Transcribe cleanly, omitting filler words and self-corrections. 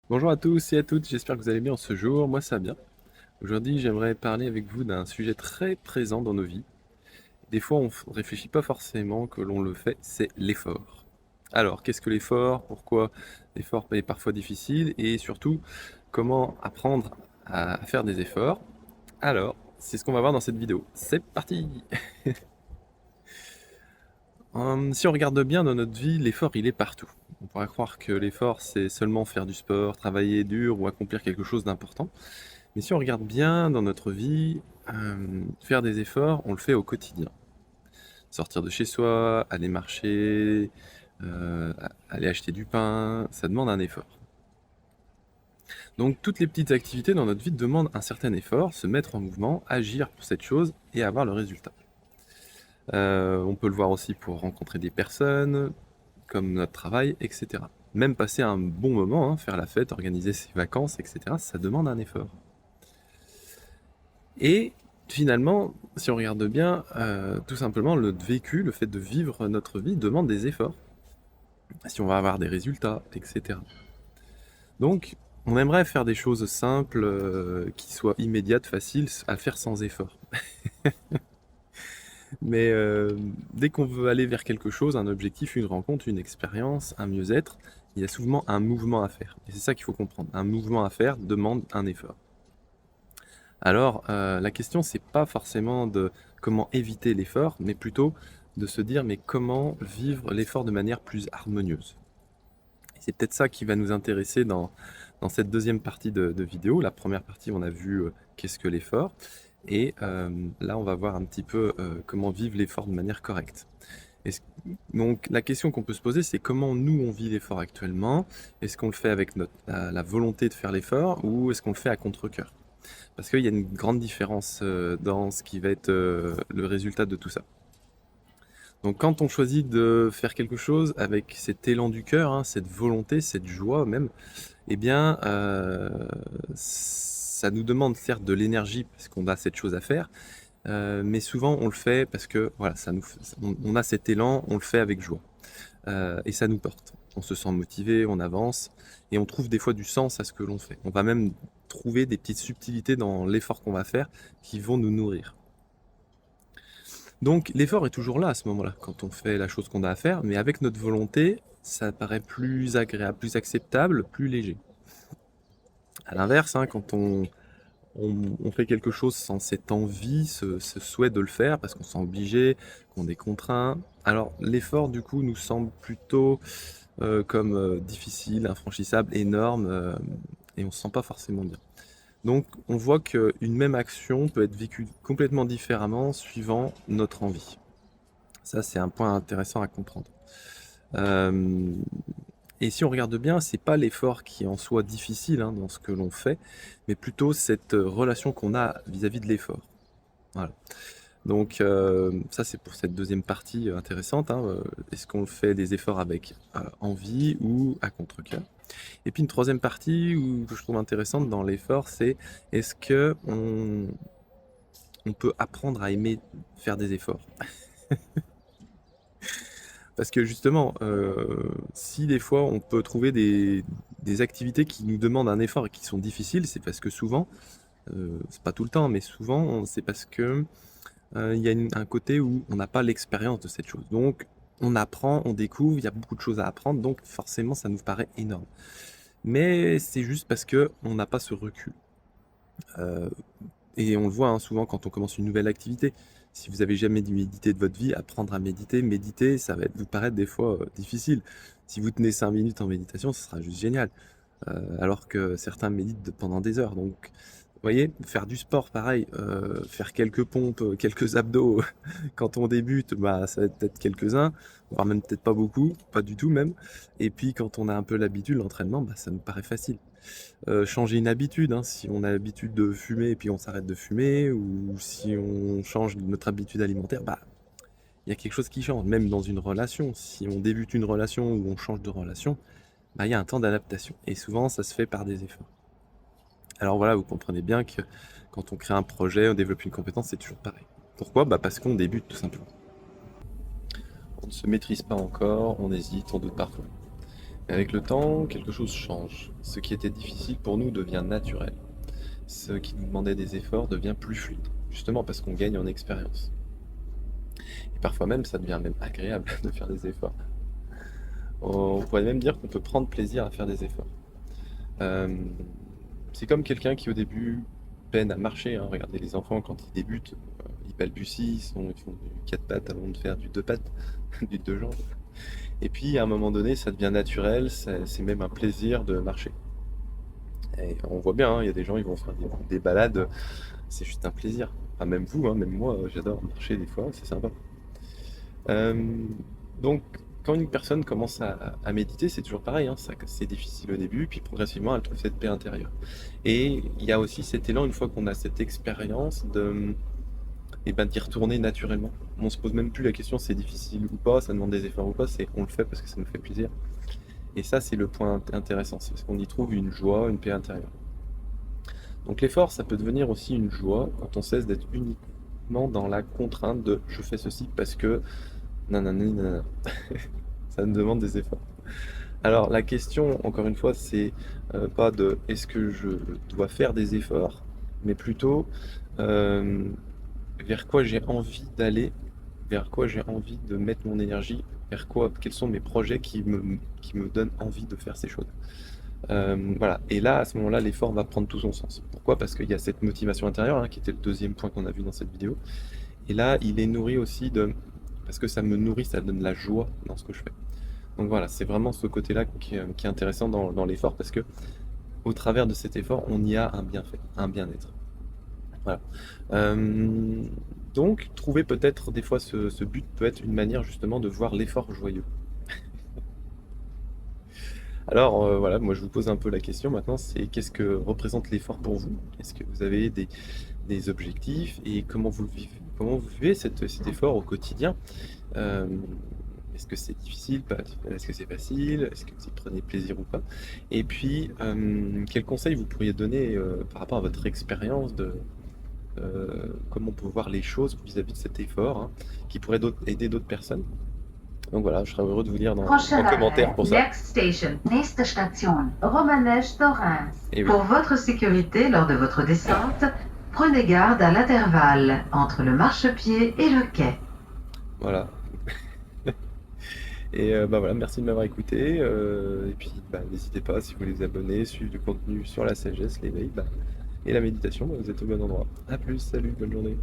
Bonjour à tous et à toutes, j'espère que vous allez bien en ce jour, moi ça va bien. Aujourd'hui j'aimerais parler avec vous d'un sujet très présent dans nos vies. Des fois on ne réfléchit pas forcément que l'on le fait, c'est l'effort. Alors qu'est-ce que l'effort? Pourquoi l'effort est parfois difficile? Et surtout, comment apprendre à faire des efforts? Alors, c'est ce qu'on va voir dans cette vidéo. C'est parti! Si on regarde bien dans notre vie, l'effort il est partout. On pourrait croire que l'effort c'est seulement faire du sport, travailler dur ou accomplir quelque chose d'important. Mais si on regarde bien dans notre vie, faire des efforts, on le fait au quotidien. Sortir de chez soi, aller marcher, aller acheter du pain, ça demande un effort. Donc toutes les petites activités dans notre vie demandent un certain effort, se mettre en mouvement, agir pour cette chose et avoir le résultat. On peut le voir aussi pour rencontrer des personnes, comme notre travail, etc. Même passer un bon moment, hein, faire la fête, organiser ses vacances, etc., ça demande un effort. Et finalement, si on regarde bien, tout simplement, le vécu, le fait de vivre notre vie demande des efforts, si on va avoir des résultats, etc. Donc, on aimerait faire des choses simples, qui soient immédiates, faciles, à faire sans effort. Mais dès qu'on veut aller vers quelque chose, un objectif, une rencontre, une expérience, un mieux-être, il y a souvent un mouvement à faire. Et c'est ça qu'il faut comprendre. Un mouvement à faire demande un effort. Alors, la question, c'est pas forcément de comment éviter l'effort, mais plutôt de se dire, mais comment vivre l'effort de manière plus harmonieuse. Et c'est peut-être ça qui va nous intéresser dans cette deuxième partie de vidéo. La première partie, on a vu qu'est-ce que l'effort. Et là, on va voir un petit peu comment vivre l'effort de manière correcte. Est-ce- Donc, la question qu'on peut se poser, c'est comment nous, on vit l'effort actuellement? Est-ce qu'on le fait avec la volonté de faire l'effort ou est-ce qu'on le fait à contre-cœur? Parce qu'il y a une grande différence dans ce qui va être le résultat de tout ça. Donc quand on choisit de faire quelque chose avec cet élan du cœur, hein, cette volonté, cette joie même, eh bien, ça nous demande certes de l'énergie parce qu'on a cette chose à faire, mais souvent on le fait parce que voilà, on a cet élan, on le fait avec joie. Et ça nous porte. On se sent motivé, on avance, et on trouve des fois du sens à ce que l'on fait. On va même trouver des petites subtilités dans l'effort qu'on va faire qui vont nous nourrir. Donc l'effort est toujours là à ce moment-là, quand on fait la chose qu'on a à faire, mais avec notre volonté, ça paraît plus agréable, plus acceptable, plus léger. À l'inverse, hein, quand on fait quelque chose sans cette envie, ce souhait de le faire, parce qu'on se sent obligé, qu'on est contraint, alors l'effort du coup nous semble plutôt comme difficile, infranchissable, énorme, et on se sent pas forcément bien. Donc on voit qu'une même action peut être vécue complètement différemment suivant notre envie. Ça, c'est un point intéressant à comprendre. Euh, et si on regarde bien, c'est pas l'effort qui est en soi difficile hein, dans ce que l'on fait, mais plutôt cette relation qu'on a vis-à-vis de l'effort. Voilà. Donc ça c'est pour cette deuxième partie intéressante, hein, est-ce qu'on fait des efforts avec envie ou à contre-cœur? Et puis une troisième partie que je trouve intéressante dans l'effort, c'est est-ce que on peut apprendre à aimer faire des efforts? Parce que justement, si des fois on peut trouver des activités qui nous demandent un effort et qui sont difficiles, c'est parce que souvent, c'est pas tout le temps, mais souvent c'est parce que il y a un côté où on n'a pas l'expérience de cette chose. Donc on apprend, on découvre, il y a beaucoup de choses à apprendre, donc forcément ça nous paraît énorme. Mais c'est juste parce que on n'a pas ce recul. Euh, et on le voit hein, souvent quand on commence une nouvelle activité. Si vous avez jamais médité de votre vie, apprendre à méditer, ça va vous paraître des fois difficile. Si vous tenez 5 minutes en méditation, ce sera juste génial. Alors que certains méditent pendant des heures. Donc, vous voyez, faire du sport, pareil, faire quelques pompes, quelques abdos, quand on débute, bah, ça va être peut-être quelques-uns, voire même peut-être pas beaucoup, pas du tout même. Et puis quand on a un peu l'habitude, l'entraînement, bah, ça nous paraît facile. Changer une habitude, hein, si on a l'habitude de fumer et puis on s'arrête de fumer, ou si on change notre habitude alimentaire, bah, il y a quelque chose qui change. Même dans une relation, si on débute une relation ou on change de relation, bah, il y a un temps d'adaptation. Et souvent, ça se fait par des efforts. Alors voilà, vous comprenez bien que quand on crée un projet, on développe une compétence, c'est toujours pareil. Pourquoi? Bah parce qu'on débute tout simplement. On ne se maîtrise pas encore, on hésite, on doute parfois. Avec le temps, quelque chose change. Ce qui était difficile pour nous devient naturel. Ce qui nous demandait des efforts devient plus fluide, justement parce qu'on gagne en expérience. Et parfois même, ça devient même agréable de faire des efforts. On pourrait même dire qu'on peut prendre plaisir à faire des efforts. Euh, c'est comme quelqu'un qui au début peine à marcher, hein. Regardez les enfants quand ils débutent, ils balbutient, ils font du quatre pattes avant de faire du deux pattes, du deux jambes. Et puis à un moment donné, ça devient naturel, c'est même un plaisir de marcher. Et on voit bien, hein, il y a des gens, ils vont faire des balades, c'est juste un plaisir. Enfin, même vous, hein, même moi, j'adore marcher des fois, c'est sympa. Euh, donc, quand une personne commence à méditer, c'est toujours pareil, hein, c'est difficile au début, puis progressivement, elle trouve cette paix intérieure. Et il y a aussi cet élan, une fois qu'on a cette expérience, et ben, d'y retourner naturellement. On se pose même plus la question c'est difficile ou pas, ça demande des efforts ou pas, c'est on le fait parce que ça nous fait plaisir. Et ça, c'est le point intéressant, c'est parce qu'on y trouve une joie, une paix intérieure. Donc l'effort, ça peut devenir aussi une joie quand on cesse d'être uniquement dans la contrainte de je fais ceci parce que nanana, nanana. Ça me demande des efforts. Alors la question, encore une fois, c'est pas de est-ce que je dois faire des efforts, mais plutôt euh, vers quoi j'ai envie d'aller, vers quoi j'ai envie de mettre mon énergie, vers quoi, quels sont mes projets qui me donnent envie de faire ces choses. Voilà. Et là, à ce moment-là, l'effort va prendre tout son sens. Pourquoi? Parce qu'il y a cette motivation intérieure, hein, qui était le deuxième point qu'on a vu dans cette vidéo. Et là, il est nourri aussi de... Parce que ça me nourrit, ça donne la joie dans ce que je fais. Donc voilà, c'est vraiment ce côté-là qui est intéressant dans l'effort, parce que au travers de cet effort, on y a un bienfait, un bien-être. Voilà. Euh, donc, trouver peut-être des fois ce but peut être une manière justement de voir l'effort joyeux. Alors voilà, moi je vous pose un peu la question maintenant, c'est qu'est-ce que représente l'effort pour vous? Est-ce que vous avez des objectifs et comment vous vivez cet effort au quotidien? Euh, Est-ce que c'est difficile? Est-ce que c'est facile? Est-ce que vous y prenez plaisir ou pas? Et puis, quels conseils vous pourriez donner par rapport à votre expérience de comment on peut voir les choses vis-à-vis de cet effort, hein, qui pourrait aider d'autres personnes? Donc voilà, je serais heureux de vous lire en Prochain commentaire arrêt, pour ça. next station. Nächste Station, Romanèche-Thorens. Et oui, Pour votre sécurité lors de votre descente, prenez garde à l'intervalle entre le marchepied et le quai. voilà. Et bah voilà, merci de m'avoir écouté. Et puis bah, n'hésitez pas, si vous voulez vous abonner, suivre du contenu sur la sagesse, l'éveil, bah, et la méditation, bah, vous êtes au bon endroit. A plus, salut, bonne journée.